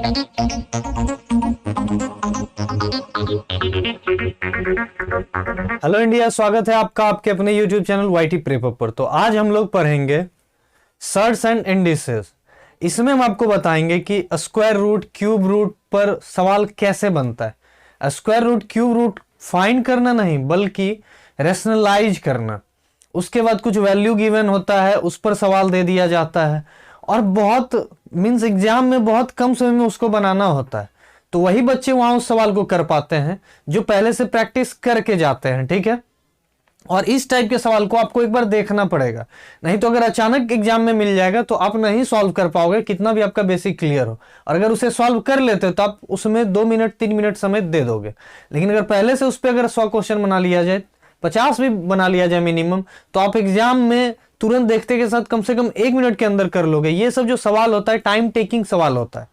Hello India, स्वागत है आपका आपके अपने यूट्यूब चैनल वाईटी प्रेपर पर। तो आज हम लोग पढ़ेंगे सर्ट्स एंड इंडिसेस। इसमें हम आपको बताएंगे कि स्क्वायर रूट, क्यूब रूट पर सवाल कैसे बनता है। Square root, cube root find करना नहीं बल्कि रैशनलाइज करना। उसके बाद कुछ वैल्यू गिवन होता है, उस पर सवाल दे दिया जाता है और बहुत मींस एग्जाम में बहुत कम समय में उसको बनाना होता है। तो वही बच्चे वहां उस सवाल को कर पाते हैं जो पहले से प्रैक्टिस करके जाते हैं, ठीक है। और इस टाइप के सवाल को आपको एक बार देखना पड़ेगा, नहीं तो अगर अचानक एग्जाम में मिल जाएगा तो आप नहीं सॉल्व कर पाओगे, कितना भी आपका बेसिक क्लियर हो। और अगर उसे सॉल्व कर लेते हो तो आप उसमें 2 मिनट 3 मिनट समय दे दोगे। लेकिन अगर पहले से उस पर अगर 100 क्वेश्चन बना लिया जाए, 50 भी बना लिया जाए मिनिमम, तो आप एग्जाम में तुरंत देखते के साथ कम से कम 1 मिनट के अंदर कर लोगे। ये सब जो सवाल होता है टाइम टेकिंग सवाल होता है,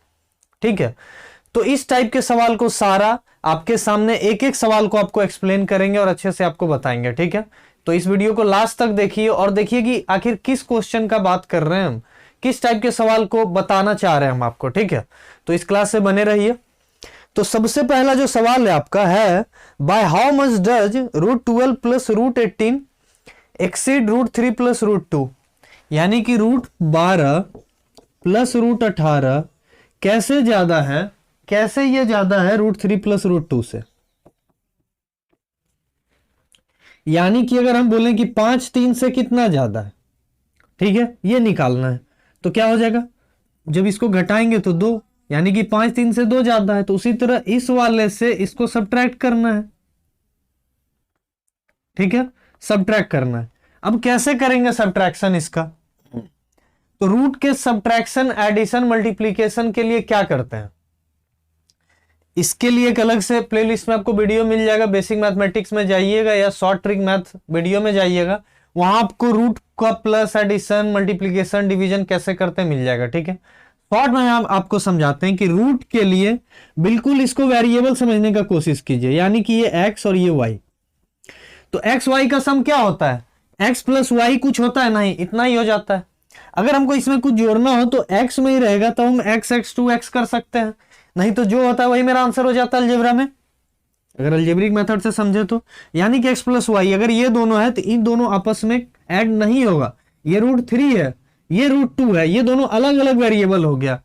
ठीक है। तो इस टाइप के सवाल को सारा आपके सामने एक एक सवाल को आपको एक्सप्लेन करेंगे और अच्छे से आपको बताएंगे, ठीक है। तो इस वीडियो को लास्ट तक देखिए और देखिए कि आखिर किस क्वेश्चन का बात कर रहे हैं हम, किस टाइप के सवाल को बताना चाह रहे हैं हम आपको, ठीक है। तो इस क्लास से बने रहिए। तो सबसे पहला जो सवाल है आपका है, by how much does √12 plus √18 exceed √3 plus √2। यानी कि √12 प्लस √18 कैसे ज्यादा है, कैसे ये ज्यादा है √3 प्लस √2 से। यानी कि अगर हम बोलें कि 5 3 से कितना ज्यादा है, ठीक है, ये निकालना है। तो क्या हो जाएगा, जब इसको घटाएंगे तो 2, यानी कि 5 3 से 2 ज्यादा है। तो उसी तरह इस वाले से इसको सब्ट्रैक्ट करना है, ठीक है, सब्ट्रैक्ट करना है। अब कैसे करेंगे सब्ट्रैक्शन इसका, तो रूट के सब्ट्रैक्शन, एडिशन, मल्टीप्लीकेशन के लिए क्या करते हैं, इसके लिए एक अलग से प्लेलिस्ट में आपको वीडियो मिल जाएगा। बेसिक मैथमेटिक्स में जाइएगा या शॉर्ट ट्रिक मैथ वीडियो में जाइएगा, वहां आपको रूट का प्लस, एडिशन, मल्टीप्लीकेशन, डिवीजन कैसे करते हैं मिल जाएगा, ठीक है। शॉर्ट में हम आपको समझाते हैं कि रूट के लिए बिल्कुल इसको वेरिएबल समझने का कोशिश कीजिए। यानी कि ये x और ये y, तो x y का सम क्या होता है, x प्लस y कुछ होता है नहीं, इतना ही हो जाता है। अगर हमको इसमें कुछ जोड़ना हो तो x में ही रहेगा, तो हम x x 2x कर सकते हैं, नहीं तो जो होता है वही मेरा आंसर हो जाता है अलजेब्रा में, अगर अलजेब्रिक मेथड से समझे तो। यानी कि x प्लस वाई अगर ये दोनों है तो इन दोनों आपस में ऐड नहीं होगा। ये √3 है, ये √2 है, ये दोनों अलग अलग वेरिएबल हो गया,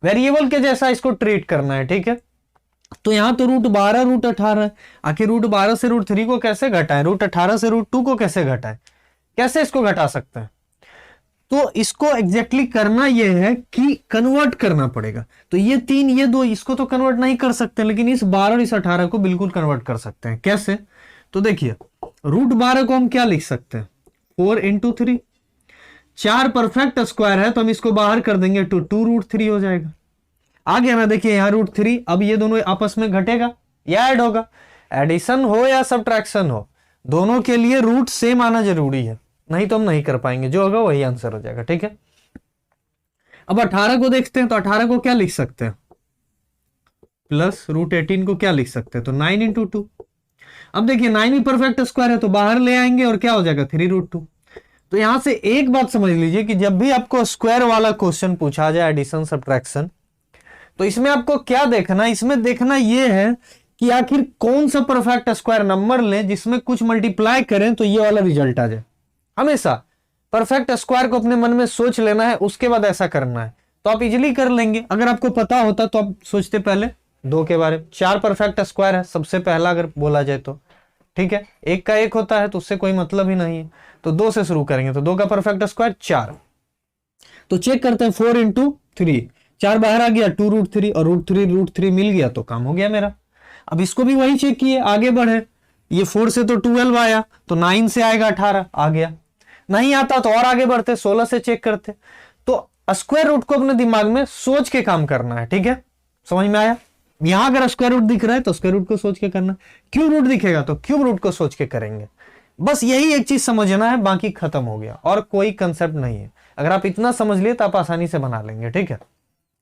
वेरिएबल के जैसा इसको ट्रीट करना है, ठीक है। तो यहां तो √12 √18, आखिर √12 से √3 को कैसे घटाएं, √18 से √2 को कैसे घटाएं, कैसे इसको घटा सकते हैं। तो इसको एग्जैक्टली करना यह है कि कन्वर्ट करना पड़ेगा। तो ये 3 ये 2 इसको तो कन्वर्ट नहीं कर सकते, लेकिन इस 12 और इस 18 को बिल्कुल कन्वर्ट कर सकते हैं। कैसे, तो देखिए √12 को हम क्या लिख सकते हैं, 4 × 3। 4 परफेक्ट स्क्वायर है तो हम इसको बाहर कर देंगे तो 2√3 हो जाएगा। आ गया ना, देखिए यहां √3। अब ये दोनों आपस में घटेगा या ऐड होगा, एडिशन हो या सब्ट्रैक्शन हो, दोनों के लिए रूट सेम आना जरूरी है, नहीं तो हम नहीं कर पाएंगे, जो होगा वही आंसर हो जाएगा, ठीक है। अब 18 को देखते हैं, तो 18 को क्या लिख सकते हैं, प्लस √18 को क्या लिख सकते हैं, तो 9 × 2। अब देखिए 9 भी परफेक्ट स्क्वायर है तो बाहर ले आएंगे और क्या हो जाएगा 3√2। तो यहां से एक बात समझ लीजिए कि जब भी आपको स्क्वायर वाला क्वेश्चन पूछा जाए, एडिशन सब्ट्रैक्शन, तो इसमें आपको क्या देखना, इसमें देखना यह है कि आखिर कौन सा परफेक्ट स्क्वायर नंबर लें जिसमें कुछ मल्टीप्लाई करें तो ये वाला रिजल्ट आ जाए। हमेशा परफेक्ट स्क्वायर को अपने मन में सोच लेना है, उसके बाद ऐसा करना है, तो आप इजीली कर लेंगे। अगर आपको पता होता तो आप सोचते पहले 2 के बारे में। 4 परफेक्ट स्क्वायर है सबसे पहला अगर बोला जाए तो, ठीक है। 1 का 1 होता है तो उससे कोई मतलब ही नहीं है, तो 2 से शुरू करेंगे। तो 2 का परफेक्ट स्क्वायर 4। तो चेक करते हैं 4 × 3, 4 बाहर आ गया 2√3 और √3 मिल गया तो काम हो गया मेरा। अब इसको भी वही चेक किए, आगे बढ़े, ये 4 से तो 12 आया, तो 9 से आएगा 18 आ गया, नहीं आता तो और आगे बढ़ते 16 से चेक करते। तो स्क्वायर रूट को अपने दिमाग में सोच के काम करना है, ठीक है, समझ में आया। यहां अगर स्क्वायर रूट दिख रहा है तो स्क्वायर रूट को सोच के करना, क्यूब रूट दिखेगा तो क्यूब रूट को सोच के करेंगे। बस यही एक चीज समझना है, बाकी खत्म हो गया, और कोई कंसेप्ट नहीं है। अगर आप इतना समझ लिए तो आप आसानी से बना लेंगे, ठीक है।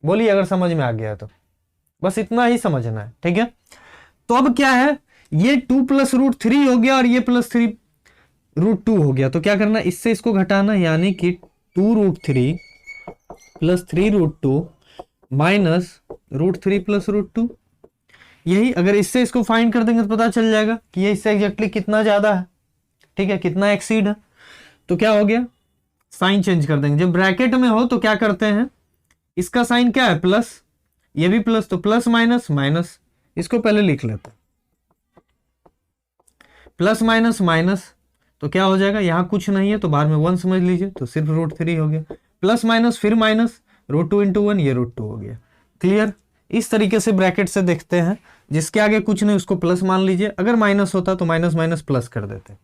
बोलिए अगर समझ में आ गया तो, बस इतना ही समझना है, ठीक है। तो अब क्या है, ये 2 + √3 हो गया और ये +3 √2 हो गया। तो क्या करना, इससे इसको घटाना, यानी कि 2√3 + 3√2 - √3 प्लस √2। यही अगर इससे इसको फाइंड कर देंगे तो पता चल जाएगा कि ये इससे एग्जैक्टली कितना ज्यादा है, ठीक है, कितना एक्सीड है। तो क्या हो गया, साइन चेंज कर देंगे। जब ब्रैकेट में हो तो क्या करते हैं, इसका साइन क्या है प्लस, ये भी प्लस, तो प्लस माइनस माइनस, इसको पहले लिख लेते हैं, प्लस माइनस माइनस, तो क्या हो जाएगा, यहां कुछ नहीं है तो बाहर में 1 समझ लीजिए, तो सिर्फ √3 हो गया, प्लस माइनस फिर माइनस, √2 × 1, ये √2 हो गया। क्लियर। इस तरीके से ब्रैकेट से देखते हैं, जिसके आगे कुछ नहीं उसको प्लस मान लीजिए, अगर माइनस होता तो माइनस माइनस प्लस कर देते,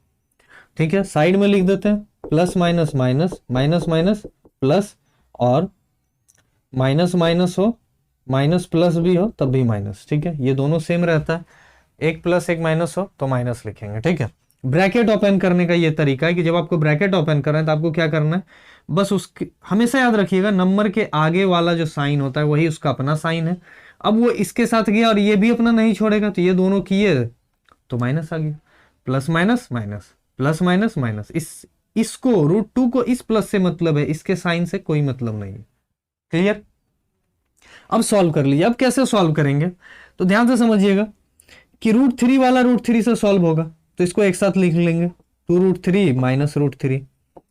ठीक है। साइड में लिख देते हैं plus minus minus, minus minus plus, और माइनस माइनस हो माइनस प्लस भी हो तब भी माइनस, ठीक है, ये दोनों सेम रहता है। एक प्लस एक माइनस हो तो माइनस लिखेंगे, ठीक है। ब्रैकेट ओपन करने का ये तरीका है कि जब आपको ब्रैकेट ओपन करना है तो आपको क्या करना है, बस उसके हमेशा याद रखिएगा नंबर के आगे वाला जो साइन होता है वही उसका अपना साइन है। अब वो इसके साथ गया और ये भी अपना नहीं छोड़ेगा, तो ये दोनों किए तो माइनस आ गया, plus minus minus, plus minus minus. इसको √2 को इस प्लस से मतलब है, इसके साइन से कोई मतलब नहीं है। क्लियर। अब सॉल्व कर लीजिए। अब कैसे सॉल्व करेंगे, तो ध्यान से समझिएगा कि √3 वाला √3 से सॉल्व होगा, तो इसको एक साथ लिख लेंगे, 2√3 माइनस √3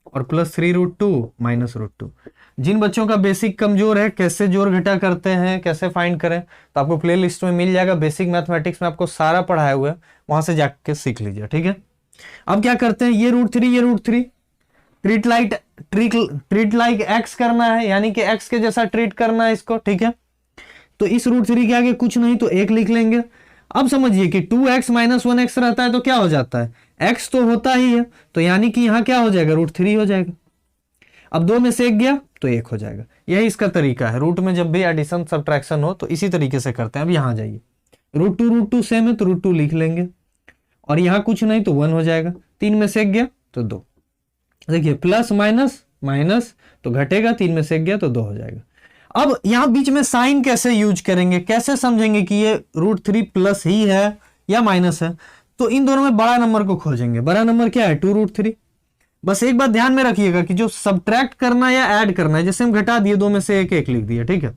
और प्लस 3√2 माइनस √2। जिन बच्चों का बेसिक कमजोर है, कैसे जोड़ घटा करते हैं, कैसे फाइंड करें, तो आपको प्ले लिस्ट में मिल जाएगा, बेसिक मैथमेटिक्स में आपको सारा पढ़ाया हुआ है, वहां से जाके सीख लीजिए, ठीक है। अब क्या करते हैं, ये √3 ट्रीट लाइक एक्स करना है, यानी कि एक्स के जैसा ट्रीट करना है इसको, ठीक है। तो इस √3 के आगे कुछ नहीं तो 1 लिख लेंगे। अब समझिए कि 2x - 1x रहता है तो क्या हो जाता है, x तो होता ही है, तो यानी कि यहां क्या हो जाएगा, √3 हो जाएगा। अब 2 में से 1 गया तो 1 हो जाएगा। यही इसका तरीका है, रूट में जब भी एडिशन सब्ट्रैक्शन हो तो इसी तरीके से करते हैं। अब यहां जाइए, √2 सेम है तो √2 लिख लेंगे, और यहां कुछ नहीं तो 1 हो जाएगा। 3 में से 1 गया तो 2। देखिए प्लस माइनस माइनस तो घटेगा, 3 में से 1 गया तो 2 हो जाएगा। अब यहां बीच में साइन कैसे यूज करेंगे, कैसे समझेंगे कि ये √3 प्लस ही है या माइनस है, तो इन दोनों में बड़ा नंबर को खोजेंगे। बड़ा नंबर क्या है, 2√3। बस एक बात ध्यान में रखिएगा कि जो सब्ट्रैक्ट करना या ऐड करना है, जैसे हम घटा दिए 2 में से 1 1 लिख दिया, ठीक है,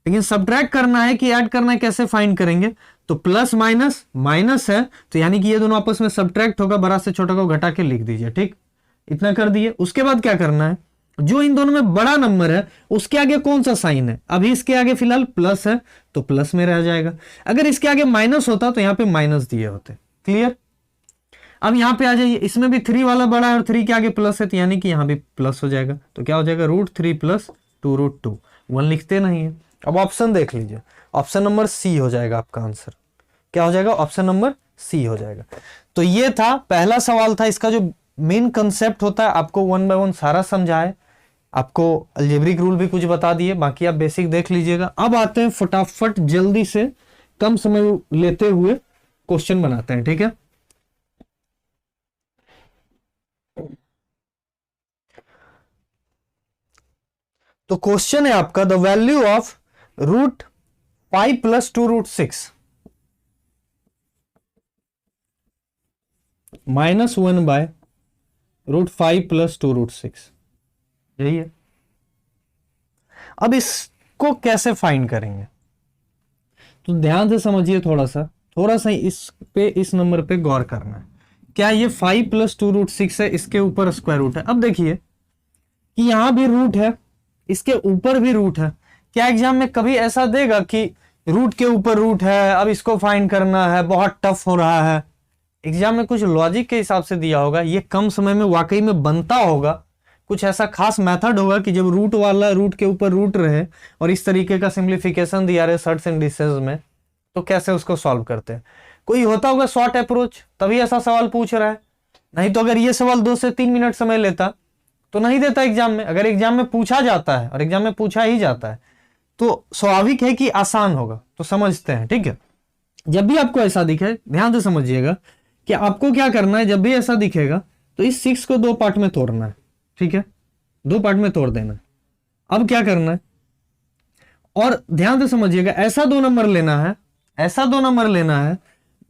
लेकिन सब्ट्रैक्ट करना है कि ऐड करना है, कैसे फाइंड करेंगे, तो प्लस माइनस माइनस है तो यानी कि ये दोनों आपस में सब्ट्रैक्ट होगा, बड़ा से छोटा को घटा के लिख दीजिए, ठीक, इतना कर दिए। उसके बाद क्या करना है, जो इन दोनों में बड़ा नंबर है उसके आगे कौन सा साइन है, अभी इसके आगे फिलहाल प्लस है तो प्लस में रह जाएगा, अगर इसके आगे माइनस होता तो यहां पे माइनस दिए होते। क्लियर। अब यहां पे आ जाइए, इसमें भी 3 वाला बड़ा है और 3 के आगे प्लस है तो यानी कि यहां भी प्लस हो जाएगा, तो क्या हो जाएगा, √3 प्लस 2√2। 1 लिखते नहीं है। अब ऑप्शन देख लीजिए, ऑप्शन नंबर सी हो जाएगा आपका आंसर। क्या हो जाएगा, ऑप्शन नंबर सी हो जाएगा। तो ये था पहला सवाल था, इसका जो मेन कंसेप्ट होता है आपको 1 बाय 1 सारा समझाए, आपको अलजेब्रिक रूल भी कुछ बता दिए, बाकी आप बेसिक देख लीजिएगा। अब आते हैं फटाफट जल्दी से कम समय लेते हुए क्वेश्चन बनाते हैं, ठीक है। तो क्वेश्चन है आपका, द वैल्यू ऑफ √5 + 2√6 -1 बाय √5 + 2√6, यही है। अब इसको कैसे फाइंड करेंगे, तो ध्यान से समझिए, थोड़ा सा इस नंबर पे गौर करना है। क्या ये 5 + 2√6 है, इसके ऊपर स्क्वायर रूट है। अब देखिए कि यहां भी रूट है, इसके ऊपर भी रूट है। क्या एग्जाम में कभी ऐसा देगा कि रूट के ऊपर रूट है, अब इसको फाइंड करना है, बहुत टफ हो रहा है। एग्जाम में कुछ लॉजिक के हिसाब से दिया होगा, ये कम समय में वाकई में बनता होगा, कुछ ऐसा खास मेथड होगा कि जब रूट वाला रूट के ऊपर रूट रहे और इस तरीके का सिंप्लीफिकेशन दिया रहे सर्ट्स एंड डिसेज में, तो कैसे उसको सॉल्व करते हैं। कोई होता होगा शॉर्ट अप्रोच, तभी ऐसा सवाल पूछ रहा है, नहीं तो अगर ये सवाल 2 से 3 मिनट समय लेता तो नहीं देता एग्जाम में। अगर एग्जाम में पूछा जाता है, और एग्जाम में पूछा ही जाता है, तो स्वाभाविक है कि आसान होगा, तो समझते हैं, ठीक है। जब भी आपको ऐसा दिखे, ध्यान से समझिएगा कि आपको क्या करना है, जब भी ऐसा दिखेगा तो इस 6 को 2 पार्ट में तोड़ना है, ठीक है, 2 पार्ट में तोड़ देना है। अब क्या करना है, और ध्यान से समझिएगा, ऐसा 2 नंबर लेना है, ऐसा 2 नंबर लेना है,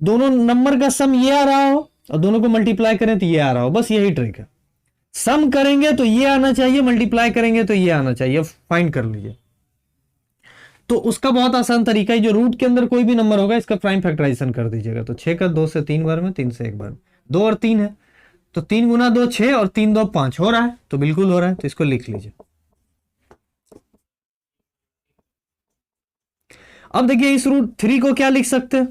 दोनों नंबर का सम ये आ रहा हो और दोनों को मल्टीप्लाई करें तो ये आ रहा हो, बस यही ट्रिक है। सम करेंगे तो ये आना चाहिए, मल्टीप्लाई करेंगे तो ये आना चाहिए। फाइंड कर लीजिए, तो उसका बहुत आसान तरीका है, जो रूट के अंदर कोई भी नंबर होगा इसका प्राइम फैक्टराइजेशन कर दीजिएगा। तो 6 का 2 से 3 बार में, 3 से 1 बार में, 2 और 3 है तो 3 गुना 2 6 और 3 2 5 हो रहा है, तो बिल्कुल हो रहा है, तो इसको लिख लीजिए। अब देखिए इस रूट 3 को क्या लिख सकते हैं,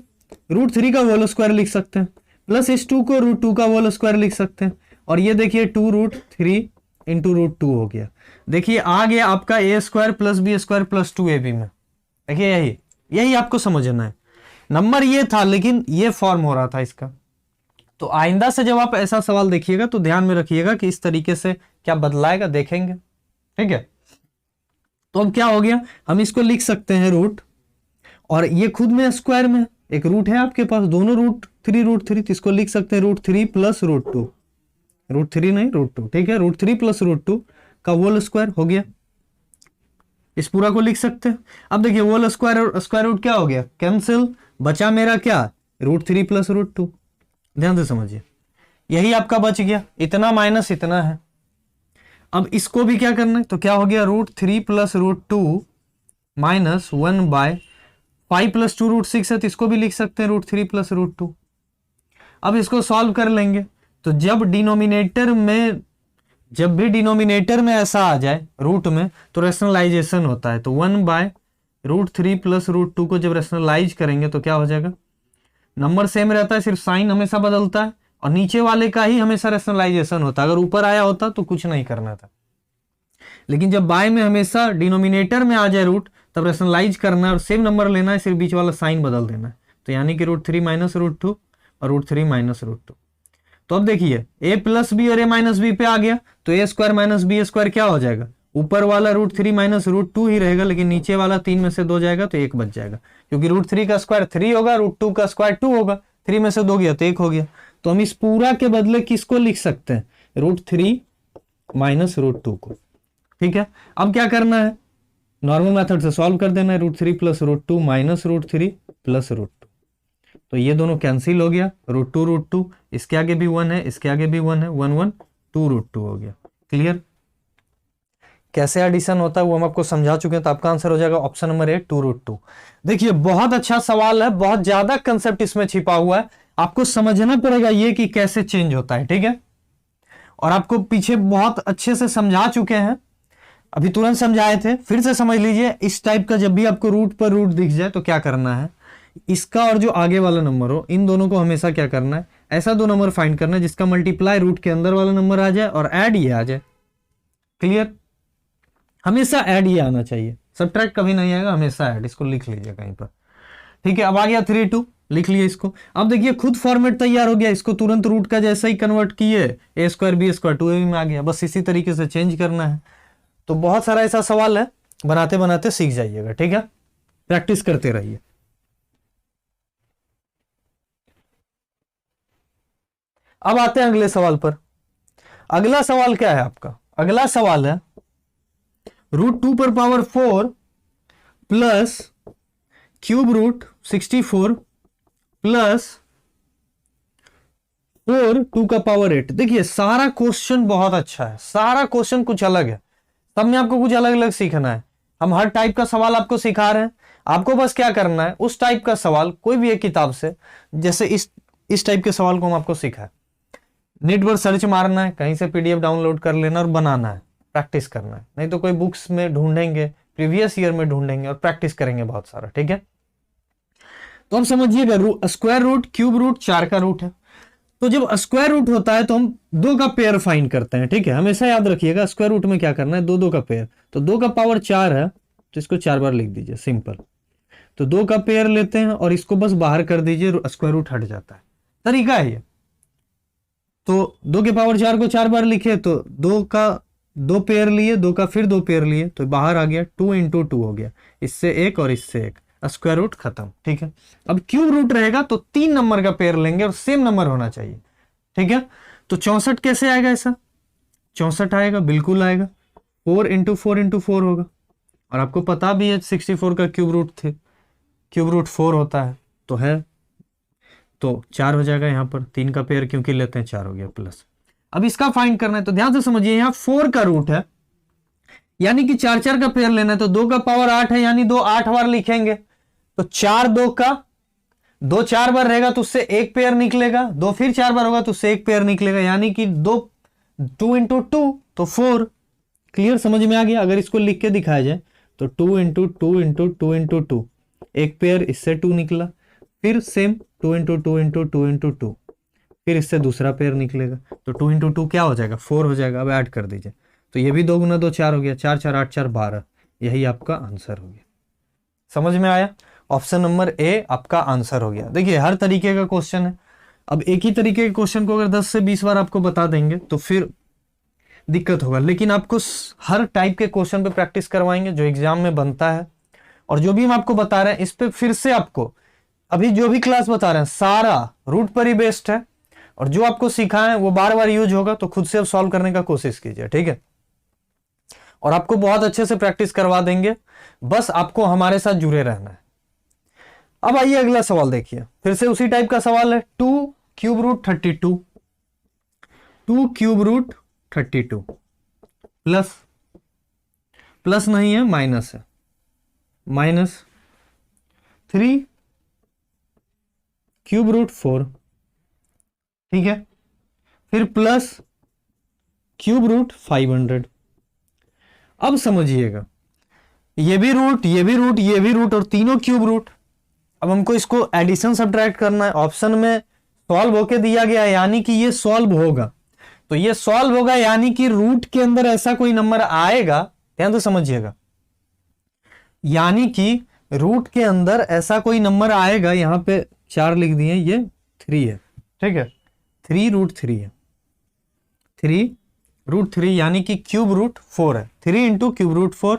रूट 3 का होल स्क्वायर लिख सकते हैं, प्लस इस 2 को रूट 2 का होल स्क्वायर लिख सकते हैं, और ये देखिए 2 रूट 3 इंटू रूट 2 हो गया। देखिए आ गया आपका A square plus B square plus 2ab में। देखिए यही आपको समझना है, नंबर ये था लेकिन ये फॉर्म हो रहा था इसका। तो आइंदा से जब आप ऐसा सवाल देखिएगा तो ध्यान में रखिएगा कि इस तरीके से क्या बदलाएगा, देखेंगे, ठीक है। तो अब क्या हो गया, हम इसको लिख सकते हैं रूट, और ये खुद में स्क्वायर में एक रूट है आपके पास, दोनों रूट 3 तो इसको लिख सकते हैं रूट 3 प्लस रूट 2, रूट 3 नहीं रूट 2, ठीक है। रूट 3 प्लस रूट 2 का होल स्क्वायर हो गया, इस पूरा को लिख सकते हैं। अब देखिए होल स्क्वायर और स्क्वायर रूट क्या हो गया, कैंसिल, बचा मेरा क्या, रूट 3 प्लस रूट 2। ध्यान से समझिए, यही आपका बच गया, इतना माइनस इतना है। अब इसको भी क्या करना है, तो क्या हो गया, root 3 plus root 2 minus 1/5 plus 2 root 6 है, तो इसको भी लिख सकते हैं रूट 3 प्लस रूट 2। अब इसको सॉल्व कर लेंगे, तो जब भी डिनोमिनेटर में ऐसा आ जाए रूट में तो रैशनलाइजेशन होता है। तो 1/√3 प्लस रूट 2 को जब रैशनलाइज करेंगे तो क्या हो जाएगा, नंबर सेम रहता है, सिर्फ साइन हमेशा बदलता है, और नीचे वाले का ही हमेशा रैशनलाइजेशन होता है। अगर ऊपर आया होता तो कुछ नहीं करना था, लेकिन जब बाय में हमेशा डिनोमिनेटर में आ जाए रूट तब रैशनलाइज करना है और सेम नंबर लेना है, सिर्फ बीच वाला साइन बदल देना है। तो यानी कि रूट 3 माइनस रूट 2 और रूट 3 माइनस रूट 2। तो अब देखिए a प्लस बी और a माइनस बी पे आ गया, तो a square minus B square क्या हो जाएगा, ऊपर वाला रूट 3 माइनस रूट 2 ही रहेगा, लेकिन नीचे वाला 3 में से 2 जाएगा तो 1 बच जाएगा, क्योंकि रूट 3 का स्क्वायर 3 होगा, रूट 2 का स्क्वायर 2 होगा, 3 में से 2 गया तो 1 हो गया। तो हम इस पूरा के बदले किसको लिख सकते हैं, रूट 3 माइनस रूट 2 को, ठीक है। अब क्या करना है, नॉर्मल मेथड से सॉल्व कर देना है, root 3 plus root 2 minus root 3 plus root 2, तो ये दोनों कैंसिल हो गया, रूट 2, इसके आगे भी 1 है, इसके आगे भी 1 है, 1 1 2 रूट 2 हो गया। क्लियर, कैसे एडिशन होता है वो हम आपको समझा चुके हैं, तो आपका आंसर हो जाएगा ऑप्शन नंबर ए 2 रूट 2। देखिए बहुत अच्छा सवाल है, बहुत ज्यादा कंसेप्ट इसमें छिपा हुआ है, आपको समझना पड़ेगा ये कि कैसे चेंज होता है, ठीक है। और आपको पीछे बहुत अच्छे से समझा चुके हैं, अभी तुरंत समझाए थे, फिर से समझ लीजिए। इस टाइप का जब भी आपको रूट पर रूट दिख जाए तो क्या करना है, इसका और जो आगे वाला नंबर हो इन दोनों को हमेशा क्या करना है, ऐसा दो नंबर फाइंड करना है जिसका मल्टीप्लाई रूट के अंदर वाला नंबर आ जाए और ऐड ये आ जाए। क्लियर, हमेशा ऐड ये आना चाहिए, सबट्रैक्ट कभी नहीं आएगा, हमेशा ऐड, इसको लिख लीजिए कहीं पर, ठीक है। अब आ गया 3 2, लिख लिया इसको। अब देखिए खुद फॉर्मेट तैयार हो गया, इसको तुरंत रूट का जैसा ही कन्वर्ट किए, a square B square 2ab में आ गया, बस इसी तरीके से चेंज करना है। तो बहुत सारा ऐसा सवाल है, बनाते बनाते सीख जाइएगा, ठीक है, प्रैक्टिस करते रहिए। अब आते हैं अगले सवाल पर। अगला सवाल क्या है आपका, अगला सवाल है रूट 2 पर power 4 plus cube root 64 plus 4 2 का पावर 8। देखिए सारा क्वेश्चन बहुत अच्छा है, सारा क्वेश्चन कुछ अलग है, सब में आपको कुछ अलग अलग सीखना है। हम हर टाइप का सवाल आपको सिखा रहे हैं, आपको बस क्या करना है, उस टाइप का सवाल कोई भी एक किताब से, जैसे इस टाइप के सवाल को हम आपको सिखाएं, नेट पर सर्च मारना है, कहीं से पीडीएफ डाउनलोड कर लेना और बनाना है, प्रैक्टिस करना है। नहीं तो कोई बुक्स में ढूंढेंगे, प्रीवियस ईयर में ढूंढेंगे और प्रैक्टिस करेंगे बहुत सारा, ठीक है। तो हम समझिएगा स्क्वायर रूट क्यूब रूट 4 का रूट है, तो जब स्क्वायर रूट होता है तो हम 2 का पेयर फाइंड करते हैं, ठीक है। हमेशा याद रखिएगा स्क्वायर रूट में क्या करना है, 2 का पेयर, तो 2 का पावर 4 है तो इसको 4 बार लिख दीजिए, सिंपल। तो 2 का पेयर लेते हैं और इसको बस बाहर कर दीजिए, स्क्वायर रूट हट जाता है, तरीका है ये। तो 2 के पावर 4 को 4 बार लिखे तो 2 का 2 पेयर लिए, 2 का फिर 2 पेयर लिए, तो बाहर आ गया 2 × 2 हो गया, इससे 1 और इससे 1, स्क्वायर रूट खत्म, ठीक है। अब क्यूब रूट रहेगा तो 3 नंबर का पेयर लेंगे और सेम नंबर होना चाहिए, ठीक है। तो 64 कैसे आएगा, ऐसा 64 आएगा, बिल्कुल आएगा, 4 × 4 × 4 होगा, और आपको पता भी है 64 का क्यूब रूट थे, क्यूब रूट 4 होता है, तो है, तो 4 हो जाएगा यहाँ पर, 3 का पेयर क्योंकि लेते हैं 4 हो गया प्लस। अब इसका फाइंड करना है, तो ध्यान से समझिए, यहाँ 4 का रूट है, यानी कि 4 4 का पेयर लेना है, तो 2 का पावर 8 है, यानी 2 8 बार लिखेंगे। तो 4 2 का 2 4 बार रहेगा तो उससे एक पेयर निकलेगा, 2 फिर 4 बार होगा तो उससे एक पेयर निकलेगा, यानी कि 2 इंटू 2 तो 4। क्लियर, समझ में आ गया। अगर इसको लिख के दिखाया जाए तो 2 इंटू 2 इंटू 2 इंटू 2, एक पेयर, इससे 2 निकला, फिर सेम 2 इंटू 2 इंटू 2 इंटू 2, फिर इससे दूसरा पेयर निकलेगा, तो 2 इंटू 2 क्या हो जाएगा, 4 हो जाएगा। अब ऐड कर दीजिए, तो ये भी 2 गुना 2 4 हो गया, 4 4 8 4 12, यही आपका आंसर हो गया। समझ में आया। ऑप्शन नंबर ए आपका आंसर हो गया। देखिए हर तरीके का क्वेश्चन है। अब एक ही तरीके के क्वेश्चन को अगर 10 से 20 बार आपको बता देंगे तो फिर दिक्कत होगा, लेकिन आपको हर टाइप के क्वेश्चन पे प्रैक्टिस करवाएंगे जो एग्जाम में बनता है। और जो भी हम आपको बता रहे हैं इस पे फिर से आपको अभी जो भी क्लास बता रहे हैं सारा रूट पर ही बेस्ड है, और जो आपको सिखाएं वो बार बार यूज होगा, तो खुद से अब सॉल्व करने का कोशिश कीजिए, ठीक है। और आपको बहुत अच्छे से प्रैक्टिस करवा देंगे, बस आपको हमारे साथ जुड़े रहना है। अब आइए अगला सवाल देखिए, फिर से उसी टाइप का सवाल है। 2 cube root 32, 2 cube root 32 plus, plus नहीं है माइनस है, माइनस 3 क्यूब रूट 4, ठीक है, फिर प्लस क्यूब रूट 500। अब समझिएगा, ये भी रूट, ये भी रूट, ये भी रूट, और तीनों क्यूब रूट। अब हमको इसको एडिशन सब्ट्रैक्ट करना है। ऑप्शन में सॉल्व होके दिया गया है, यानी कि ये सॉल्व होगा, तो ये सॉल्व होगा यानी कि रूट के अंदर ऐसा कोई नंबर आएगा, ध्यान से समझिएगा, यानी कि रूट के अंदर ऐसा कोई नंबर आएगा। यहां पे 4 लिख दिए, ये 3 है, ठीक है, 3 रूट 3 है, 3 रूट 3, यानी कि क्यूब रूट 4 है। 3 into cube root 4,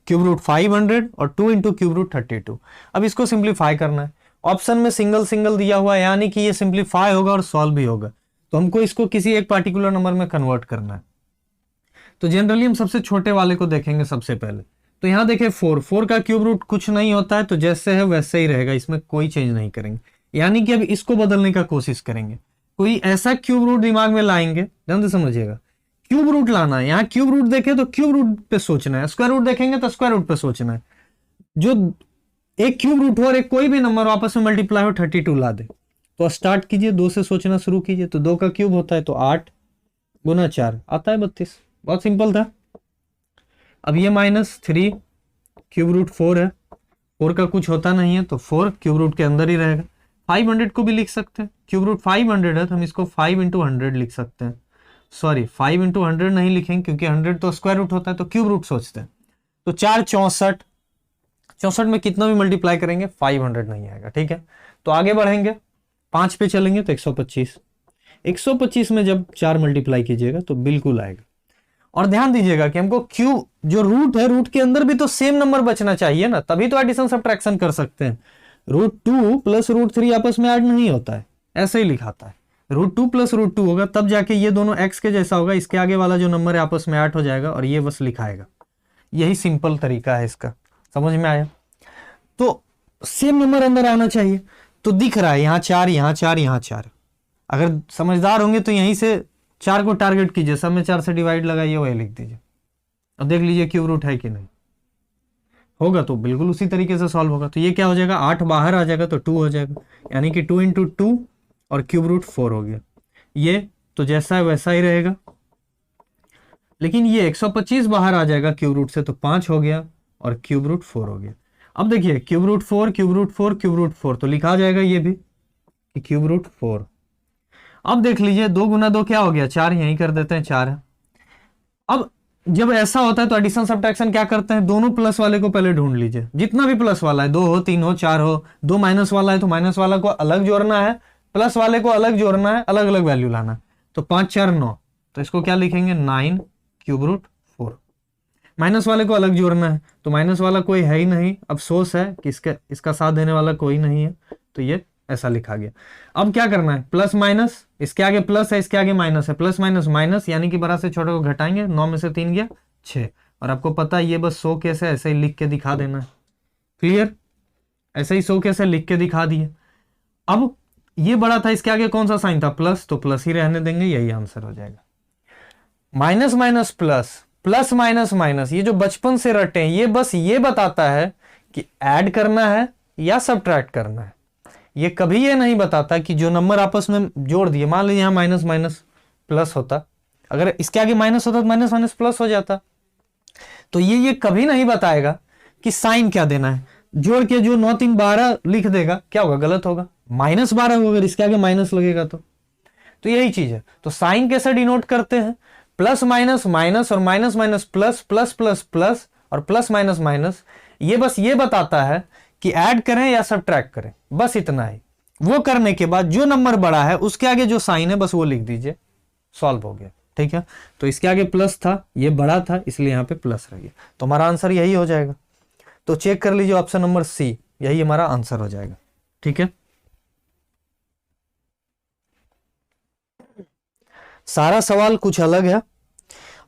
cube root 500, और 2 इंटू क्यूब रूट 32। अब इसको सिंप्लीफाई करना है। ऑप्शन में सिंगल सिंगल दिया हुआ है, यानी कि ये सिंप्लीफाई होगा और सॉल्व भी होगा, तो हमको इसको किसी एक पार्टिकुलर नंबर में कन्वर्ट करना है। तो जनरली हम सबसे छोटे वाले को देखेंगे सबसे पहले। तो यहां देखें 4 का क्यूब रूट कुछ नहीं होता है, तो जैसे है वैसे ही रहेगा, इसमें कोई चेंज नहीं करेंगे। यानी कि अब इसको बदलने का कोशिश करेंगे, कोई ऐसा क्यूब रूट दिमाग में लाएंगे, ध्यान से समझिएगा। क्यूब रूट लाना है, यहाँ क्यूब रूट देखे तो क्यूब रूट पे सोचना है, स्क्वायर रूट देखेंगे तो स्क्वायर रूट पे सोचना है। जो एक क्यूब रूट हो और एक कोई भी नंबर आपस में मल्टीप्लाई हो 32 ला दे, तो स्टार्ट कीजिए, 2 से सोचना शुरू कीजिए। तो 2 का क्यूब होता है तो 8 गुना 4 आता है 32, बहुत सिंपल था। अब ये माइनस 3 क्यूब रूट 4 है, 4 का कुछ होता नहीं है, तो 4 क्यूब रूट के अंदर ही रहेगा। 500 को भी लिख सकते हैं, क्यूब रूट 500 है तो हम इसको 5 इंटू 100 लिख सकते हैं। सॉरी, 5 इंटू 100 नहीं लिखेंगे क्योंकि 100 तो स्क्वायर रूट होता है, तो क्यूब रूट सोचते हैं। तो 4 64, 64 में कितना भी मल्टीप्लाई करेंगे 500 नहीं आएगा, ठीक है। तो आगे बढ़ेंगे, 5 पे चलेंगे तो 125, 125 में जब 4 मल्टीप्लाई कीजिएगा तो बिल्कुल आएगा। और ध्यान दीजिएगा कि हमको क्यूब जो रूट है, रूट के अंदर भी तो सेम नंबर बचना चाहिए ना, तभी तो एडिशन सब्ट्रैक्शन कर सकते हैं। रूट 2 प्लस रूट 3 आपस में ऐड नहीं होता है, ऐसे ही लिखाता है। रूट 2 प्लस रूट 2 होगा तब जाके ये दोनों x के जैसा होगा, इसके आगे वाला जो नंबर है आपस में ऐड हो जाएगा और ये बस लिखाएगा। यही सिंपल तरीका है इसका, समझ में आया। तो सेम नंबर अंदर आना चाहिए, तो दिख रहा है यहाँ 4, यहाँ 4, यहाँ 4। अगर समझदार होंगे तो यहीं से 4 को टारगेट कीजिए, सब में 4 से डिवाइड लगाइए, वही लिख दीजिए और देख लीजिए क्यूब रूट है कि नहीं। होगा तो बिल्कुल उसी तरीके से सॉल्व होगा। तो ये क्या हो जाएगा, 8 बाहर आ जाएगा तो 2 हो जाएगा, यानी कि 2 इंटू 2 और क्यूब रूट 4 हो गया। ये तो जैसा है वैसा ही रहेगा, लेकिन ये 125 बाहर आ जाएगा क्यूब रूट से, तो 5 हो गया और क्यूब रूट 4 हो गया। अब देखिए cube root 4, cube root 4, cube root 4, तो लिखा जाएगा ये भी कि क्यूब रूट 4। अब देख लीजिए 2 गुना 2 क्या हो गया, 4, यहीं कर देते हैं 4 है। अब जब ऐसा होता है तो एडिशन सब्ट्रैक्शन क्या करते हैं, दोनों प्लस वाले को पहले ढूंढ लीजिए, जितना भी प्लस वाला है, 2 हो, 3 हो, 4 हो। 2 माइनस वाला है तो माइनस वाला को अलग जोड़ना है, प्लस वाले को अलग जोड़ना है, अलग अलग वैल्यू लाना है। तो 5 4 9, तो इसको क्या लिखेंगे 9 क्यूब रूट 4। माइनस वाले को अलग जोड़ना है, तो माइनस वाला कोई है ही नहीं, अफसोस है कि इसका साथ देने वाला कोई नहीं है, तो ये ऐसा लिखा गया। अब क्या करना है, प्लस माइनस, इसके आगे प्लस है, इसके आगे माइनस है, प्लस माइनस माइनस, यानी कि बड़ा से छोटे को घटाएंगे, 9 में से 3 गया 6। और आपको पता है ये बस 100 कैसे ऐसे ही लिख के दिखा देना है। क्लियर, ऐसे ही 100 कैसे लिख के दिखा दिए। अब ये बड़ा था, इसके आगे कौन सा साइन था, प्लस, तो प्लस ही रहने देंगे, यही आंसर हो जाएगा। Minus minus plus, plus minus minus ये जो बचपन से रटे हैं, ये बस ये बताता है कि ऐड करना है या सब्ट्रैक्ट करना है। ये कभी ये नहीं बताता कि जो नंबर आपस में जोड़ दिए, मान लीजिए यहां माइनस माइनस प्लस होता, अगर इसके आगे माइनस होता तो माइनस माइनस प्लस हो जाता। तो ये कभी नहीं बताएगा कि साइन क्या देना है। जोड़ के जो 9 3 12 लिख देगा, क्या होगा, गलत होगा, -12 होगा अगर इसके आगे माइनस लगेगा तो यही चीज है। तो साइन कैसे डिनोट करते हैं, प्लस माइनस माइनस और minus minus plus, plus plus plus और प्लस माइनस माइनस। ये बस ये बताता है कि ऐड करें या सब्ट्रैक्ट करें, बस इतना ही। वो करने के बाद जो नंबर बड़ा है उसके आगे जो साइन है बस वो लिख दीजिए, सॉल्व हो गया। ठीक है, तो इसके आगे प्लस था, ये बड़ा था इसलिए यहां पे प्लस रह गया, तो हमारा आंसर यही हो जाएगा। तो चेक कर लीजिए ऑप्शन नंबर सी, यही हमारा आंसर हो जाएगा। ठीक है, सारा सवाल कुछ अलग है।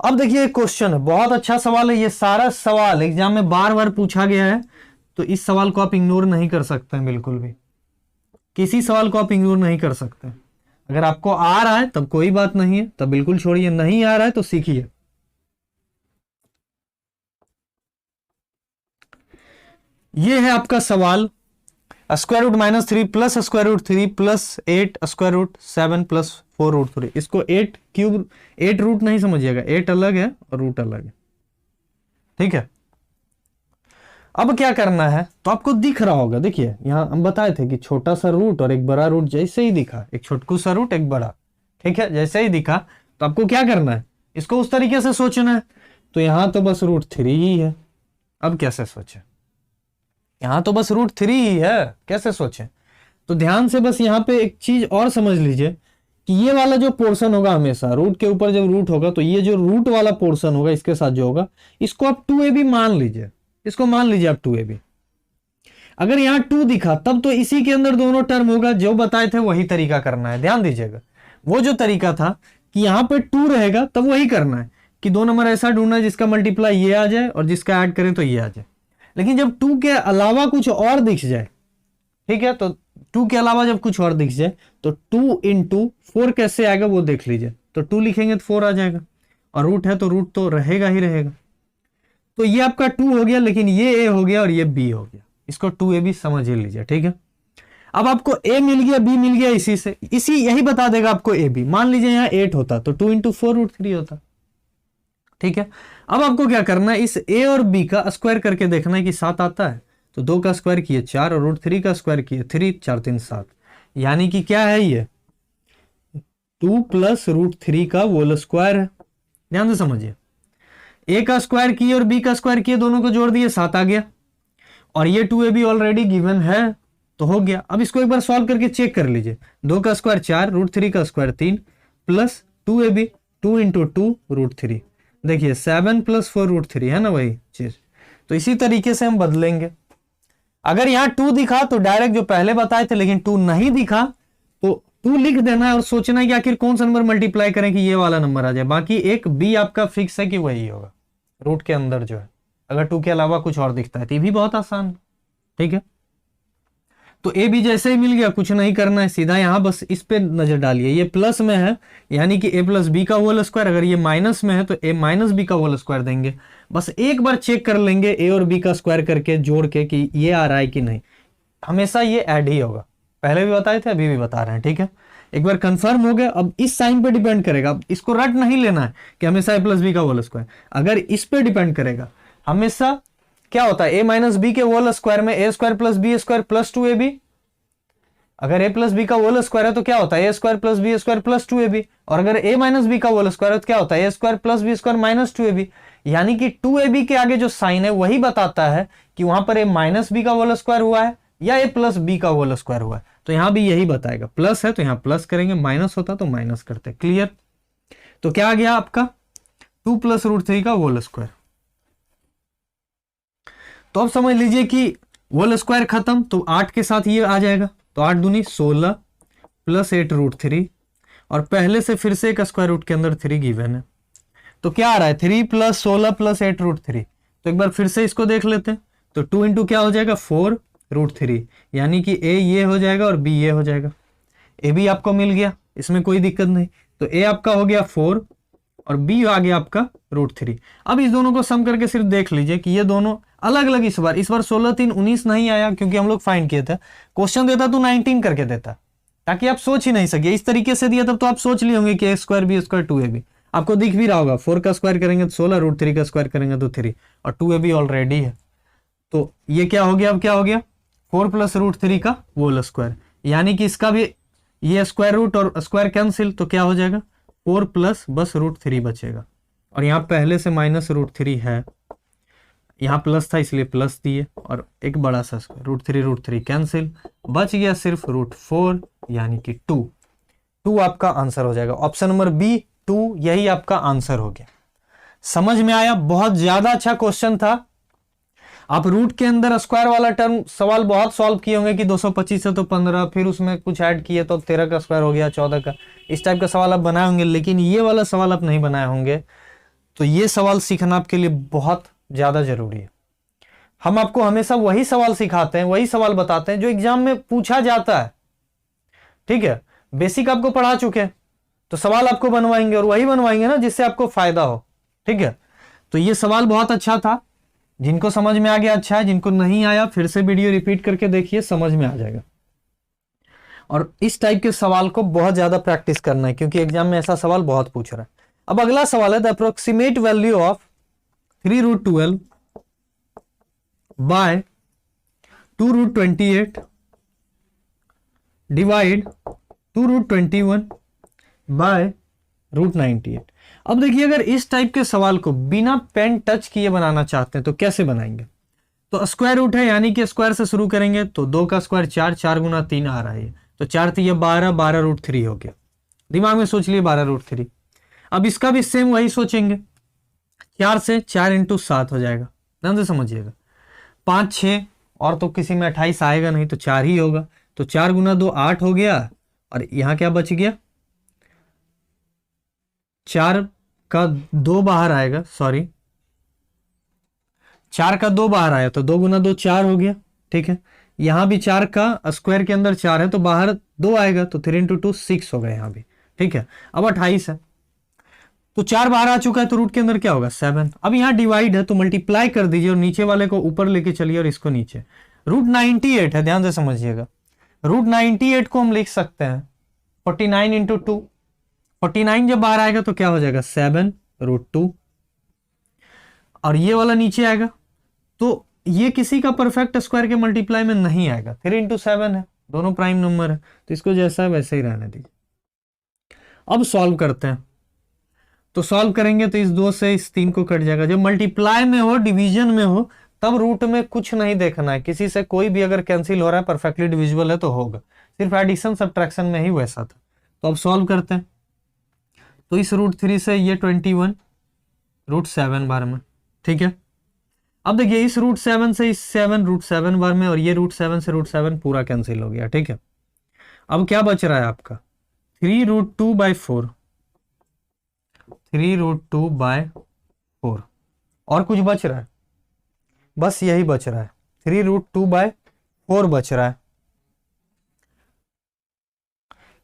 अब देखिए एक क्वेश्चन है, बहुत अच्छा सवाल है, ये सारा सवाल एग्जाम में बार बार पूछा गया है, तो इस सवाल को आप इग्नोर नहीं कर सकते हैं, बिल्कुल भी किसी सवाल को आप इग्नोर नहीं कर सकते। अगर आपको आ रहा है तब कोई बात नहीं है, तब बिल्कुल छोड़िए, नहीं आ रहा है तो सीखिए। ये है आपका सवाल, square root -3 plus square root 3 plus 8 square root 7 plus 4 root 3। इसको 8 क्यूब 8 रूट नहीं समझिएगा, 8 अलग है और रूट अलग है। ठीक है, अब क्या करना है, तो आपको दिख रहा होगा, देखिए यहां हम बताए थे कि छोटा सा रूट और एक बड़ा रूट जैसे ही दिखा, एक छोटकू सा रूट एक बड़ा, ठीक है, जैसे ही दिखा तो आपको क्या करना है, इसको उस तरीके से सोचना है। तो यहां तो बस √3 ही है, अब कैसे सोचे, यहां तो बस √3 ही है, कैसे सोचे। तो ध्यान से बस यहां पे एक चीज और समझ लीजिए कि ये वाला जो पोर्शन होगा, हमेशा रूट के ऊपर जब रूट होगा तो ये जो रूट वाला पोर्शन होगा इसके साथ जो होगा, इसको आप 2ab मान लीजिए, इसको मान लीजिए आप 2ab। अगर यहां 2 दिखा तब तो इसी के अंदर दोनों टर्म होगा, जो बताए थे वही तरीका करना है। ध्यान दीजिएगा, वो जो तरीका था कि यहां पे 2 रहेगा तब वही करना है कि 2 नंबर ऐसा ढूंढना है जिसका मल्टीप्लाई ये आ जाए और जिसका ऐड करें तो ये आ जाए। लेकिन जब 2 के अलावा कुछ और दिख जाए, ठीक है, तो 2 के अलावा जब कुछ और दिख जाए तो 2 × 4 कैसे आएगा वो देख लीजिए। तो 2 लिखेंगे तो 4 आ जाएगा, और रूट है तो रूट तो रहेगा ही रहेगा। तो ये आपका 2 हो गया, लेकिन ये a हो गया और ये b हो गया, इसको 2ab समझ ही लीजिए। ठीक है, अब आपको a मिल गया, b मिल गया, इसी से यही बता देगा आपको ab। मान लीजिए यहाँ 8 होता तो 2 × 4 √3 होता। ठीक है, अब आपको क्या करना है, इस a और b का स्क्वायर करके देखना है कि 7 आता है। तो 2 का स्क्वायर किए 4 और √3 का स्क्वायर किए 3, 4 3 7, यानी कि क्या है, ये 2 + √3 का होल स्क्वायर है। ध्यान से समझिए, a का स्क्वायर किए और b का स्क्वायर किए, दोनों को जोड़ दिए 7 आ गया, और ये 2ab ऑलरेडी गिवन है तो हो गया। अब इसको एक बार सॉल्व करके चेक कर लीजिए, 2 का स्क्वायर 4, √3 का स्क्वायर 3 प्लस 2ab, 2 × 2 √3, देखिए 7 + 4 √3 है ना वही चीज। तो इसी तरीके से हम बदलेंगे। अगर यहाँ 2 दिखा तो डायरेक्ट जो पहले बताए थे, लेकिन 2 नहीं दिखा तो 2 लिख देना है और सोचना है कि आखिर कौन सा नंबर मल्टीप्लाई करें कि ये वाला नंबर आ जाए। बाकी एक b आपका फिक्स है कि वही होगा रूट के अंदर जो है, अगर 2 के अलावा कुछ और दिखता है तो ये भी बहुत आसान है। ठीक है, तो a b जैसे ही मिल गया, कुछ नहीं करना है, सीधा यहां बस इस पे नजर डालिए, ये प्लस में है यानी कि a + b का होल स्क्वायर, अगर ये माइनस में है तो a - b का होल स्क्वायर देंगे। बस एक बार चेक कर लेंगे a और b का स्क्वायर करके जोड़ के कि ये आ रहा है कि नहीं, हमेशा ये ऐड ही होगा, पहले भी बताए थे अभी भी बता रहे हैं। ठीक है, एक बार कंफर्म हो गया। अब इस साइन पे डिपेंड करेगा, अब इसको रट नहीं लेना है कि हमेशा a + b का होल स्क्वायर, अगर इस पे डिपेंड करेगा हमेशा क्या होता है, a - b के होल स्क्वायर में a² + b² + 2ab, अगर a + b का होल स्क्वायर है तो क्या होता है a² + b² + 2ab, और अगर a - b का होल स्क्वायर है तो क्या होता है a² + b² - 2ab, यानी कि 2ab के आगे जो साइन है वही बताता है कि वहां पर a - b का होल स्क्वायर हुआ है या a + b का होल स्क्वायर हुआ है। तो यहां भी यही बताएगा, प्लस है तो यहां प्लस करेंगे, माइनस होता तो माइनस करते। क्लियर, तो क्या आ गया आपका 2 + √3 का होल स्क्वायर। तो अब समझ लीजिए कि होल स्क्वायर खत्म, तो 8 के साथ ये आ जाएगा, तो 8 दूनी 16 + 8 √3, और पहले से फिर से एक स्क्वायर रूट के अंदर 3 गिवन है, तो क्या आ रहा है 3 + 16 + 8 √3। तो एक बार फिर से इसको देख लेते हैं, तो 2 × क्या हो जाएगा 4 √3, यानी कि a ये हो जाएगा और b ये हो जाएगा। a भी आपको मिल गया, इसमें कोई दिक्कत नहीं। तो a आपका हो गया 4 और b आ गया आपका √3। अब इस दोनों को सम करके सिर्फ देख लीजिए कि ये दोनों अलग अलग इस बार 16 3 19 नहीं आया, क्योंकि हम लोग फाइंड किए थे। क्वेश्चन देता तो 19 करके देता, ताकि आप सोच ही नहीं सके। इस तरीके से दिया तब तो आप सोच लिए होंगे कि a² b² 2ab आपको दिख भी रहा होगा। 4 का स्क्वायर करेंगे तो 16, √3 का स्क्वायर करेंगे तो 3, और 2ab ऑलरेडी है। तो ये क्या हो गया, अब क्या हो गया 4 + √3 का होल स्क्वायर, यानी कि इसका भी ये स्क्वायर रूट और स्क्वायर कैंसिल, तो क्या हो जाएगा 4 प्लस बस √3 बचेगा। और यहाँ पहले से माइनस √3 है, यहाँ प्लस था इसलिए प्लस दिए, और एक बड़ा सा स्क्वायर √3 कैंसिल, बच गया सिर्फ √4 यानी कि 2 आपका आंसर हो जाएगा। ऑप्शन नंबर बी 2 यही आपका आंसर हो गया। समझ में आया? बहुत ज्यादा अच्छा क्वेश्चन था। आप रूट के अंदर स्क्वायर वाला टर्म सवाल बहुत सॉल्व किए होंगे कि 225 है तो 15, फिर उसमें कुछ ऐड किए तो 13 का स्क्वायर हो गया 14 का, इस टाइप का सवाल आप बनाए होंगे, लेकिन ये वाला सवाल आप नहीं बनाए होंगे। तो ये सवाल सीखना आपके लिए बहुत ज्यादा जरूरी है। हम आपको हमेशा वही सवाल सिखाते हैं, वही सवाल बताते हैं जो एग्जाम में पूछा जाता है। ठीक है, बेसिक आपको पढ़ा चुके हैं, तो सवाल आपको बनवाएंगे, और वही बनवाएंगे ना जिससे आपको फायदा हो। ठीक है, तो ये सवाल बहुत अच्छा था। जिनको समझ में आ गया अच्छा है, जिनको नहीं आया फिर से वीडियो रिपीट करके देखिए, समझ में आ जाएगा। और इस टाइप के सवाल को बहुत ज्यादा प्रैक्टिस करना है, क्योंकि एग्जाम में ऐसा सवाल बहुत पूछ रहा है। अब अगला सवाल है the approximate value of 3√12 by 2√28 divide 2√21 by √98। अब देखिए, अगर इस टाइप के सवाल को बिना पेन टच किए बनाना चाहते हैं तो कैसे बनाएंगे? तो स्क्वायर रूट है, यानी कि स्क्वायर से शुरू करेंगे तो 2 का स्क्वायर 4, 4 गुना 3 आ रहा है, तो 4 3 12, 12√3 हो गया। दिमाग में सोच लिए 12√3। अब इसका भी सेम वही सोचेंगे, 4 से 4 × 7 हो जाएगा, ध्यान से समझिएगा। 5 6 और तो किसी में 28 आएगा नहीं, तो 4 ही होगा, तो 4 गुना 2 8 हो गया, और यहां क्या बच गया 4 का 2 बाहर आएगा, सॉरी 4 का 2 बाहर आया, तो 2 गुना 2 4 हो गया। ठीक है, यहां भी 4 का स्क्वायर के अंदर 4 है तो बाहर 2 आएगा, तो 3 × 2 6 हो गया यहां भी। ठीक है, अब 28 है तो 4 बाहर आ चुका है, तो रूट के अंदर क्या होगा 7। अब यहां डिवाइड है तो मल्टीप्लाई कर दीजिए, और नीचे वाले को ऊपर लेके चलिए और इसको नीचे। √98 है, ध्यान से समझिएगा। √98 को हम लिख सकते हैं 49 × 2। 49 जब बाहर आएगा तो क्या हो जाएगा 7√2, और ये वाला नीचे आएगा, तो ये किसी का परफेक्ट स्क्वायर के मल्टीप्लाई में नहीं आएगा। 3 × 7 है, दोनों प्राइम नंबर है, तो इसको जैसा है वैसे ही रहने दीजिए। अब सॉल्व करते हैं, तो सॉल्व करेंगे तो इस 2 से इस 3 को कट जाएगा। जब मल्टीप्लाई में हो, डिवीजन में हो, तब रूट में कुछ नहीं देखना है, किसी से कोई भी अगर कैंसिल हो रहा है परफेक्टली डिविजिबल है तो होगा। सिर्फ एडिशन सब्ट्रैक्शन में ही वैसा था। तो अब सॉल्व करते हैं, तो इस √3 से ये 21 √7 बार में। ठीक है, अब देखिए इस √7 से इस 7 √7 बार में, और ये √7 से √7 पूरा कैंसिल हो गया। ठीक है, अब क्या बच रहा है आपका 3√2/4, 3√2/4, और कुछ बच रहा है? बस यही बच रहा है, 3√2/4 बच रहा है।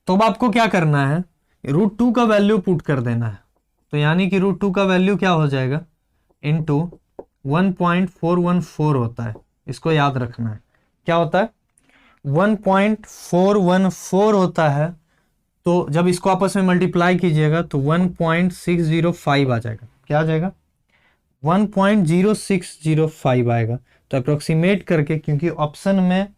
तो अब आपको क्या करना है, √2 का वैल्यू पुट कर देना है। तो यानी कि √2 का वैल्यू क्या हो जाएगा इनटू 1.414 होता है, इसको याद रखना है। क्या होता है 1.414 होता है। तो जब इसको आपस में मल्टीप्लाई कीजिएगा तो 1.605 आ जाएगा। क्या आ जाएगा 1.0605 आएगा। तो अप्रोक्सीमेट करके, क्योंकि ऑप्शन में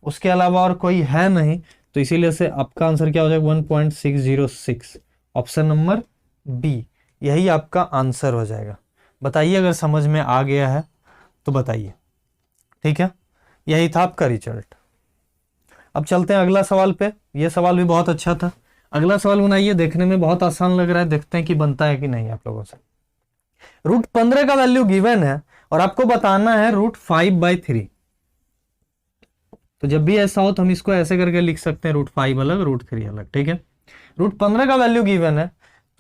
उसके अलावा और कोई है नहीं, तो इसीलिए से आपका आंसर क्या हो जाएगा 1.606। ऑप्शन नंबर बी यही आपका आंसर हो जाएगा। बताइए अगर समझ में आ गया है तो बताइए। ठीक है, यही था आपका रिजल्ट। अब चलते हैं अगला सवाल पे। यह सवाल भी बहुत अच्छा था। अगला सवाल बनाइए, देखने में बहुत आसान लग रहा है, देखते हैं कि बनता है कि नहीं आप लोगों से। √15 का वैल्यू गिवन है और आपको बताना है √5/3। तो जब भी ऐसा हो तो हम इसको ऐसे करके लिख सकते हैं, √5 अलग √3 अलग। ठीक है, √15 का वैल्यू गिवन है,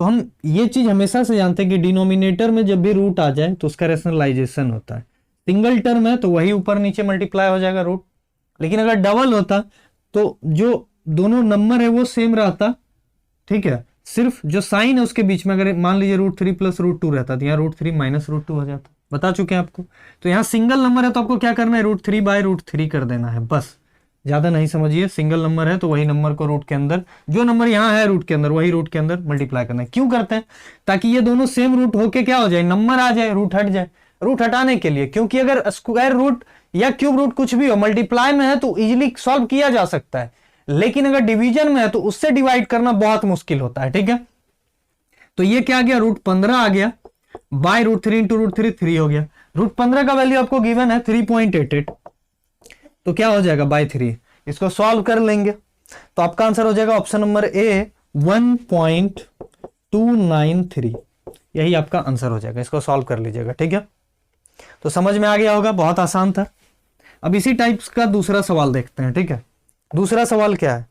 तो हम ये चीज हमेशा से जानते हैं कि डिनोमिनेटर में जब भी रूट आ जाए तो उसका रैशनलाइजेशन होता है। सिंगल टर्म है तो वही ऊपर नीचे मल्टीप्लाई हो जाएगा रूट, लेकिन अगर डबल होता तो जो दोनों नंबर है वो सेम रहता। ठीक है, सिर्फ जो साइन है उसके बीच में अगर मान लीजिए √3 प्लस √2 रहता तो यहाँ √3 माइनस √2 हो जाता। बता चुके हैं आपको। तो यहाँ सिंगल नंबर है तो आपको क्या करना है, √3 बाय √3 कर देना है, बस। ज्यादा नहीं समझिए, सिंगल नंबर है तो वही नंबर को रूट के अंदर, जो नंबर यहाँ है रूट के अंदर, वही रूट के अंदर मल्टीप्लाई करना है। क्यों करते हैं, ताकि ये दोनों सेम रूट होके क्या हो जाए, नंबर आ जाए, रूट हट जाए। रूट हटाने के लिए, क्योंकि अगर स्क्वायर रूट या क्यूब रूट कुछ भी हो, मल्टीप्लाई में है तो इजीली सॉल्व किया जा सकता है, लेकिन अगर डिवीजन में है तो उससे डिवाइड करना बहुत मुश्किल होता है। ठीक है, तो ये क्या आ गया, √15 आ गया बाय √3 इंटू √3 3 हो गया। √15 का वैल्यू आपको गिवन है 3.88, तो क्या हो जाएगा बाय 3। इसको सॉल्व कर लेंगे तो आपका आंसर हो जाएगा ऑप्शन नंबर ए 1.293, यही आपका आंसर हो जाएगा। इसको सॉल्व कर लीजिएगा। ठीक है, तो समझ में आ गया होगा, बहुत आसान था। अब इसी टाइप्स का दूसरा सवाल देखते हैं। ठीक है, दूसरा सवाल क्या है,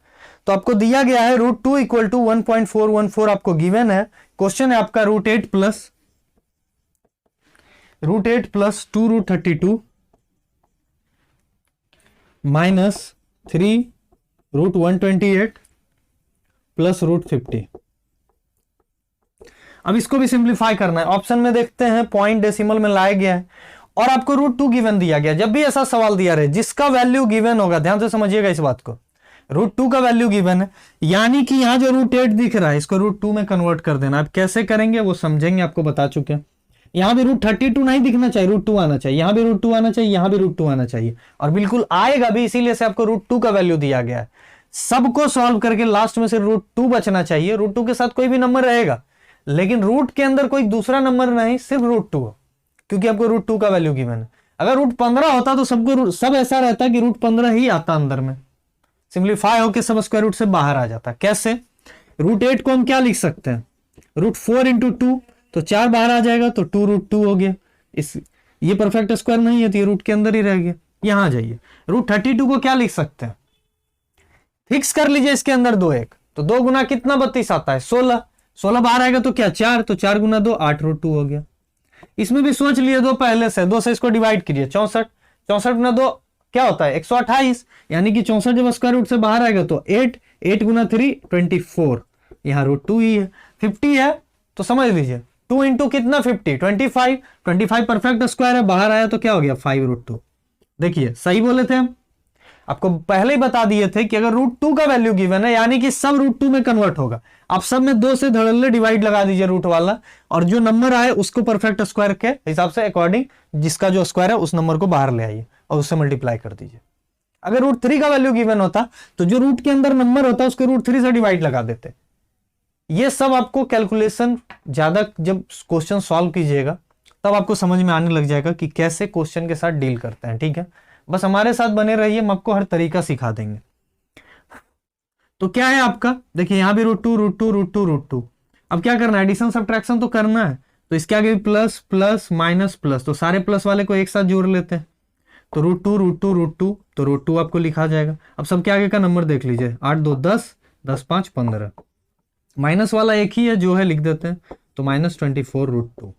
तो आपको दिया गया है √2 इक्वल टू 1.414 आपको गिवन है। क्वेश्चन है आपका √8 प्लस 2√32 माइनस 3√128 प्लस √50। अब इसको भी सिंप्लीफाई करना है। ऑप्शन में देखते हैं पॉइंट डेसिमल में लाया गया है और आपको √2 गिवन दिया गया। जब भी ऐसा सवाल दिया रहे जिसका वैल्यू गिवन होगा, ध्यान से समझिएगा इस बात को, √2 का वैल्यू गिवन है, यानी कि यहां जो √8 दिख रहा है इसको √2 में कन्वर्ट कर देना। अब कैसे करेंगे वो समझेंगे, आपको बता चुके हैं। यहां भी √32 नहीं दिखना चाहिए, √2 आना चाहिए, यहां भी √2 आना चाहिए, यहां भी √2 आना चाहिए, और बिल्कुल आएगा भी, इसीलिए से आपको √2 का वैल्यू दिया गया है। सबको सॉल्व करके लास्ट में से √2 बचना चाहिए। √2 के साथ कोई भी नंबर रहेगा, लेकिन रूट के अंदर कोई दूसरा नंबर नहीं, सिर्फ √2, क्योंकि आपको √2 का वैल्यू गिवन है। अगर √15 होता तो सबको सब ऐसा रहता कि √15 ही आता अंदर में, सिंप्लीफाई होकर सब स्क्वायर रूट से बाहर आ जाता। कैसे, √8 को हम क्या लिख सकते हैं, √4 इंटू 2, तो 4 बाहर आ जाएगा तो 2√2 हो गया। इस ये परफेक्ट स्क्वायर नहीं है तो ये रूट के अंदर ही रह गया। यहां आ जाइए, √32 को क्या लिख सकते हैं, फिक्स कर लीजिए इसके अंदर 2 1, तो 2 गुना कितना 32 आता है, 16। 16 बाहर आएगा तो क्या 4, तो 4 गुना 2 8√2 हो गया। इसमें भी सोच लिए 2 पहले से, 2 से इसको डिवाइड कीजिए, 64, 64 गुना 2 क्या होता है 128, यानी कि 64 जब स्क्वायर रूट से बाहर आएगा तो 8, 8 गुना 3 24, यहाँ √2 ही है। 50 है तो समझ लीजिए 2 इंटू कितना 50, 25, 25 परफेक्ट स्क्वायर है, बाहर आया तो क्या हो गया 5√2। देखिए सही बोले थे हम, आपको पहले ही बता दिए थे कि अगर √2 का वैल्यू गिवन है यानी कि सब √2 में कन्वर्ट होगा। आप सब में 2 से धड़ल्ले डिवाइड लगा दीजिए रूट वाला, और जो नंबर आए उसको परफेक्ट स्क्वायर के हिसाब से अकॉर्डिंग जिसका जो स्क्वायर है उस नंबर को बाहर ले आइए और उससे मल्टीप्लाई कर दीजिए। अगर √3 का वैल्यू गिवन होता तो जो रूट के अंदर नंबर होता उसको √3 से डिवाइड लगा देते। ये सब आपको कैलकुलेशन ज्यादा जब क्वेश्चन सॉल्व कीजिएगा तब आपको समझ में आने लग जाएगा कि कैसे क्वेश्चन के साथ डील करते हैं। ठीक है, बस हमारे साथ बने रहिए, हम आपको हर तरीका सिखा देंगे। तो क्या है आपका, देखिए यहां भी √2 √2 √2 √2। अब क्या करना है, एडिशन सब्ट्रैक्शन तो करना है, तो इसके आगे प्लस प्लस माइनस प्लस, तो सारे प्लस वाले को एक साथ जोड़ लेते हैं, तो √2 √2 √2, तो √2 आपको लिखा जाएगा। अब सबके आगे का नंबर देख लीजिए, 8 2 10, 10 5 15, माइनस वाला एक ही है जो है लिख देते हैं, तो -24 √2।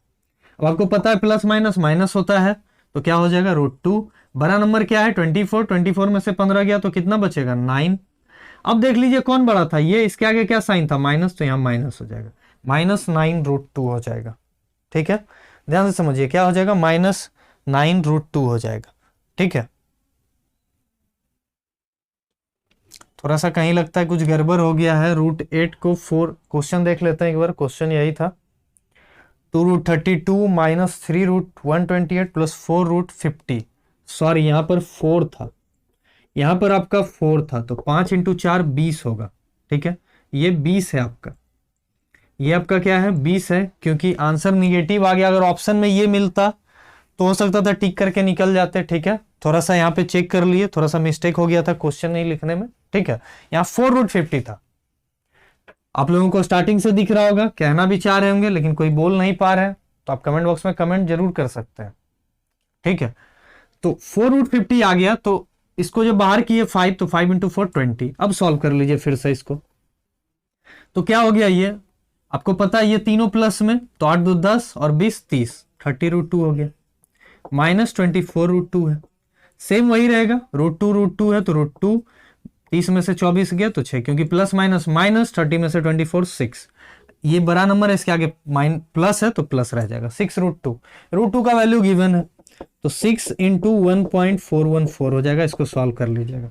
अब आपको पता है प्लस माइनस माइनस होता है, तो क्या हो जाएगा √2। बड़ा नंबर क्या है 24, 24 में से 15 गया तो कितना बचेगा 9। अब देख लीजिए कौन बड़ा था, ये इसके आगे क्या साइन था माइनस, तो यहाँ माइनस हो जाएगा, -9 √2 हो जाएगा। ठीक है, ध्यान से समझिए क्या हो जाएगा, -9 √2 हो जाएगा। ठीक है, थोड़ा सा कहीं लगता है कुछ गड़बड़ हो गया है। √8 को 4, क्वेश्चन देख लेते हैं एक बार, क्वेश्चन यही था 2√32 माइनस 3√128 प्लस 4√50, सॉरी यहाँ पर 4 था, यहां पर आपका 4 था, तो 5 इंटू 4 20 होगा। ठीक है, ये 20 है आपका, ये आपका क्या है 20 है, क्योंकि आंसर निगेटिव आ गया। अगर ऑप्शन में ये मिलता तो हो सकता था टिक करके निकल जाते। ठीक है, थोड़ा सा यहाँ पे चेक कर लिए, थोड़ा सा मिस्टेक हो गया था क्वेश्चन नहीं लिखने में। ठीक है, यहाँ 4√50 था, आप लोगों को स्टार्टिंग से दिख रहा होगा, कहना भी चाह रहे होंगे लेकिन कोई बोल नहीं पा रहे हैं, तो आप कमेंट बॉक्स में कमेंट जरूर कर सकते हैं। ठीक है, तो 4√50 आ गया, तो इसको जब बाहर किए 5, तो 5 इंटू 4 20। अब सॉल्व कर लीजिए फिर से इसको, तो क्या हो गया, ये आपको पता है ये तीनों प्लस में, तो 8 2 10 और 20 30, 30√2 हो गया, -24 √2 है। सेम वही रहेगा, √2 √2 है तो √2, 30 में से 24 गया तो 6, क्योंकि प्लस माइनस माइनस, 30 में से 24 6, ये बड़ा नंबर है, इसके आगे माइन प्लस है तो प्लस रह जाएगा। 6√2, √2 का वैल्यू गिवन है तो 6 इंटू 1.414 हो जाएगा। इसको सॉल्व कर लीजिएगा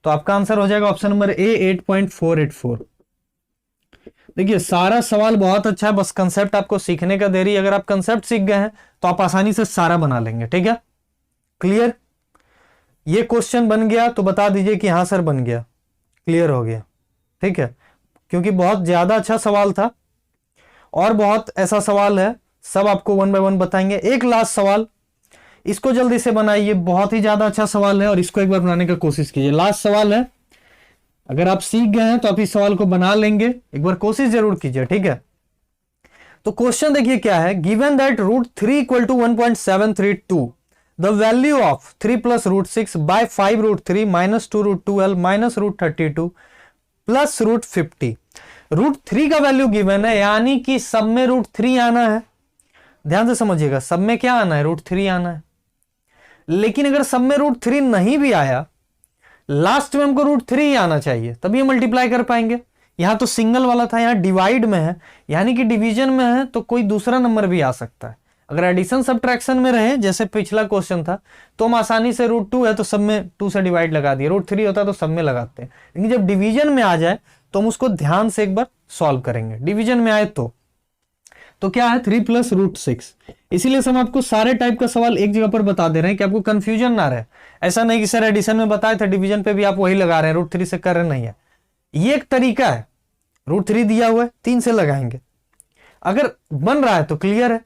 तो आपका आंसर हो जाएगा ऑप्शन नंबर ए 8.484। देखिए सारा सवाल बहुत अच्छा है, बस कंसेप्ट आपको सीखने का देरी। अगर आप कंसेप्ट सीख गए हैं तो आप आसानी से सारा बना लेंगे। ठीक है, क्लियर? ये क्वेश्चन बन गया तो बता दीजिए कि हाँ सर बन गया, क्लियर हो गया। ठीक है, क्योंकि बहुत ज्यादा अच्छा सवाल था और बहुत ऐसा सवाल है, सब आपको 1 बाय 1 बताएंगे। एक लास्ट सवाल, इसको जल्दी से बनाइए, बहुत ही ज्यादा अच्छा सवाल है और इसको एक बार बनाने की कोशिश कीजिए। लास्ट सवाल है, अगर आप सीख गए हैं तो आप इस सवाल को बना लेंगे, एक बार कोशिश जरूर कीजिए। ठीक है, तो क्वेश्चन देखिए क्या है, given that √3 = 1.732, the value of 3 + √6 by 5√3 - 2√12 - √32 plus √50। √3 का वैल्यू गिवन है, यानी कि सब में √3 आना है। ध्यान से समझिएगा, सब में क्या आना है, √3 आना है। लेकिन अगर सब में √3 नहीं भी आया, लास्ट में हमको √3 ही आना चाहिए, तभी हम मल्टीप्लाई कर पाएंगे। यहां तो सिंगल वाला था, यहां डिवाइड में है, यानी कि डिवीजन में है, तो कोई दूसरा नंबर भी आ सकता है। अगर एडिशन सब्ट्रैक्शन में रहे, जैसे पिछला क्वेश्चन था, तो हम आसानी से √2 है तो सब में 2 से डिवाइड लगा दिए, √3 होता तो सब में लगाते हैं। लेकिन जब डिवीजन में आ जाए तो हम उसको ध्यान से एक बार सॉल्व करेंगे। डिवीजन में आए तो क्या है, 3 + √6। इसीलिए हम आपको सारे टाइप का सवाल एक जगह पर बता दे रहे हैं कि आपको कंफ्यूजन ना रहे। ऐसा नहीं कि सर एडिशन में बताए थे, डिवीजन पे भी आप वही लगा रहे हैं, √3 से कर रहे नहीं है। ये एक तरीका है, √3 दिया हुआ है 3 से लगाएंगे। अगर बन रहा है तो क्लियर है,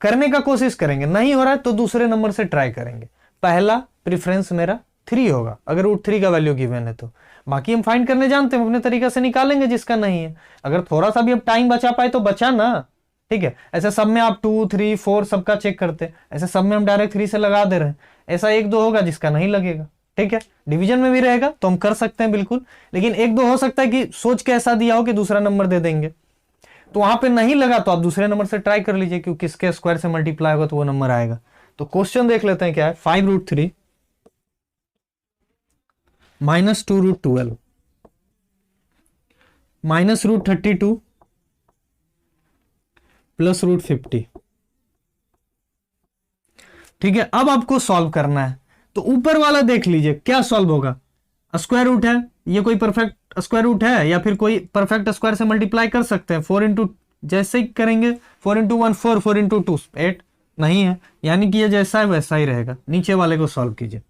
करने का कोशिश करेंगे, नहीं हो रहा है तो दूसरे नंबर से ट्राई करेंगे। पहला प्रेफरेंस मेरा 3 होगा अगर √3 का वैल्यू गिवन है तो। बाकी हम फाइंड करने जानते हैं, अपने तरीके से निकालेंगे जिसका नहीं है। अगर थोड़ा सा भी अब टाइम बचा पाए तो बचा ना। ठीक है, ऐसे सब में आप 2, 3, 4 सबका चेक करते हैं, ऐसे सब में हम डायरेक्ट 3 से लगा दे रहे हैं। ऐसा 1-2 होगा जिसका नहीं लगेगा। ठीक है, डिवीजन में भी रहेगा तो हम कर सकते हैं बिल्कुल, लेकिन 1-2 हो सकता है कि सोच के ऐसा दिया हो कि दूसरा नंबर दे देंगे, तो वहां पे नहीं लगा तो आप दूसरे नंबर से ट्राई कर लीजिए, क्योंकि किसके स्क्वायर से मल्टीप्लाई होगा तो वो नंबर आएगा। तो क्वेश्चन देख लेते हैं क्या है, 5√3 - 2√12 - √32 प्लस √50। ठीक है, अब आपको सॉल्व करना है। तो ऊपर वाला देख लीजिए क्या सॉल्व होगा, स्क्वायर रूट है, ये कोई परफेक्ट स्क्वायर रूट है या फिर कोई परफेक्ट स्क्वायर से मल्टीप्लाई कर सकते हैं। 4 इंटू जैसे ही करेंगे, 4 इंटू 1 4, 4 इंटू 2 8 नहीं है, यानी कि ये जैसा है वैसा ही रहेगा। नीचे वाले को सॉल्व कीजिए,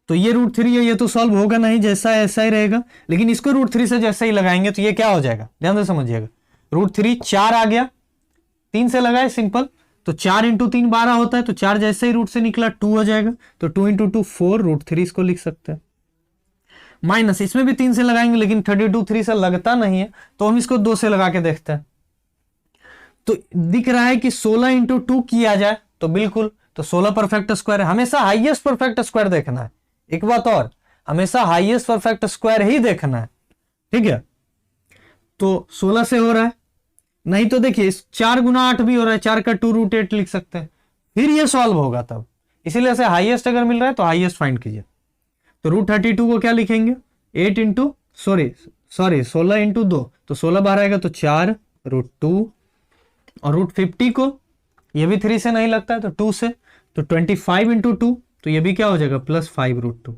तो ये √3 है, ये तो सॉल्व होगा नहीं, जैसा है ऐसा ही रहेगा। लेकिन इसको √3 से जैसे ही लगाएंगे तो ये क्या हो जाएगा, ध्यान से समझिएगा। √3 4 आ गया, 3 से लगाए सिंपल, तो 4 इंटू 3 12 होता है, तो 4 जैसे ही रूट से निकला 2 हो जाएगा, तो 2 इंटू 2 4 √3 इसको लिख सकते हैं। माइनस इसमें भी 3 से लगाएंगे, लेकिन 32 3 से लगता नहीं है, तो हम इसको 2 से लगा के देखते हैं। तो दिख रहा है कि 16 इंटू 2 किया जाए तो बिल्कुल, तो 16 परफेक्ट स्क्वायर है। हमेशा हाईएस्ट परफेक्ट स्क्वायर देखना है। एक बात और, हमेशा हाईएस्ट परफेक्ट स्क्वायर ही देखना है। ठीक है, तो 16 से हो रहा है, नहीं तो देखिए 4 गुना 8 भी हो रहा है, 4 का 2 √8 लिख सकते हैं, फिर ये सॉल्व होगा तब। इसीलिए से हाईएस्ट अगर मिल रहा है तो हाईएस्ट फाइंड कीजिए। तो √32 को क्या लिखेंगे, 8 इंटू सॉरी 16 इंटू 2, तो 16 बाहर आएगा तो 4 √2, और √50 को ये भी 3 से नहीं लगता है तो 2 से, तो 25 इंटू 2, तो ये भी क्या हो जाएगा +5 √2।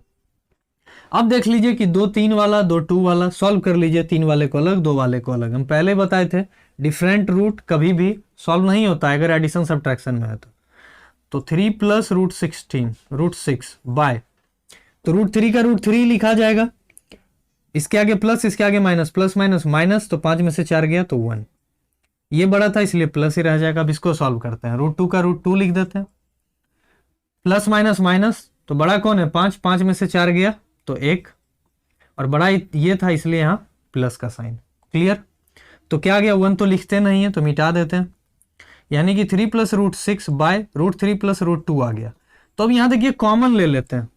अब देख लीजिए कि 2 3 वाला 2 2 वाला सॉल्व कर लीजिए, 3 वाले को अलग 2 वाले को अलग। हम पहले बताए थे डिफरेंट रूट कभी भी सॉल्व नहीं होता है अगर एडिशन सब्ट्रैक्शन में है तो 3 + √16 √6 बाय, तो √3 का √3 लिखा जाएगा, इसके आगे प्लस इसके आगे माइनस, प्लस माइनस माइनस, तो 5 में से 4 गया तो 1, ये बड़ा था इसलिए प्लस ही रह जाएगा। अब इसको सॉल्व करते हैं, √2 का √2 लिख देते हैं, प्लस माइनस माइनस, तो बड़ा कौन है 5, 5 में से 4 गया तो 1, और बड़ा ये था इसलिए यहां प्लस का साइन। क्लियर, तो क्या गया 1 तो लिखते नहीं है तो मिटा देते हैं, यानी कि 3 + √6 बाय √3 + √2 आ गया। तो अब यहां देखिए कॉमन ले लेते हैं,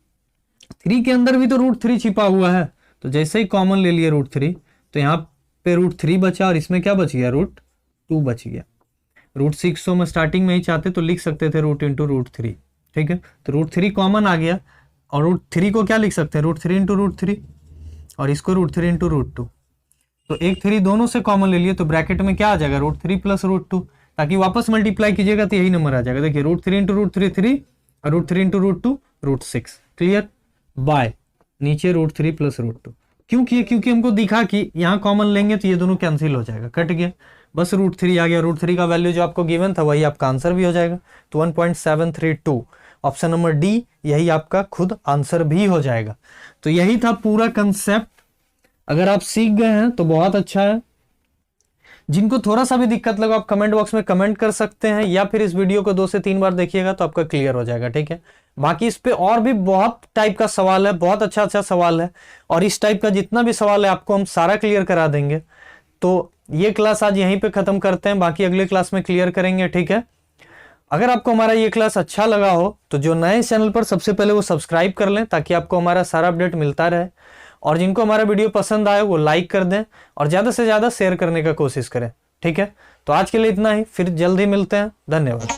3 के अंदर भी तो √3 छिपा हुआ है, तो जैसे ही कॉमन ले लिए √3, तो यहाँ पे √3 बचा और इसमें क्या बच गया √2 बच गया। √6 तो मैं स्टार्टिंग में ही चाहते तो लिख सकते थे रूट इंटू √3। ठीक है, तो √3 कॉमन आ गया, और √3 को क्या लिख सकते हैं √3 इंटू √3, और इसको √3 इंटू √2, तो 1 3 दोनों से कॉमन ले लिए तो ब्रैकेट में क्या आ जाएगा √3 प्लस √2, ताकि वापस मल्टीप्लाई कीजिएगा तो यही नंबर आ जाएगा। देखिए √3 इंटू √3 3 और √3 इंटू √2 √6। क्लियर? बाय नीचे √3 प्लस √2 क्यों किए? क्योंकि हमको दिखा कि यहाँ कॉमन लेंगे तो ये दोनों कैंसिल हो जाएगा, कट गया, बस √3 आ गया। √3 का वैल्यू जो आपको गिवन था वही आपका आंसर भी हो जाएगा। तो 1.732 ऑप्शन नंबर डी यही आपका खुद आंसर भी हो जाएगा। तो यही था पूरा कंसेप्ट। अगर आप सीख गए हैं तो बहुत अच्छा है। जिनको थोड़ा सा भी दिक्कत लगा आप कमेंट बॉक्स में कमेंट कर सकते हैं, या फिर इस वीडियो को 2 से 3 बार देखिएगा तो आपका क्लियर हो जाएगा। ठीक है, बाकी इस पे और भी बहुत टाइप का सवाल है, बहुत अच्छा सवाल है, और इस टाइप का जितना भी सवाल है आपको हम सारा क्लियर करा देंगे। तो ये क्लास आज यहीं पे खत्म करते हैं, बाकी अगले क्लास में क्लियर करेंगे। ठीक है, अगर आपको हमारा ये क्लास अच्छा लगा हो तो जो नए चैनल पर सबसे पहले वो सब्सक्राइब कर लें, ताकि आपको हमारा सारा अपडेट मिलता रहे। और जिनको हमारा वीडियो पसंद आए वो लाइक कर दें और ज़्यादा से ज़्यादा शेयर करने का कोशिश करें। ठीक है, तो आज के लिए इतना ही, फिर जल्दी मिलते हैं। धन्यवाद।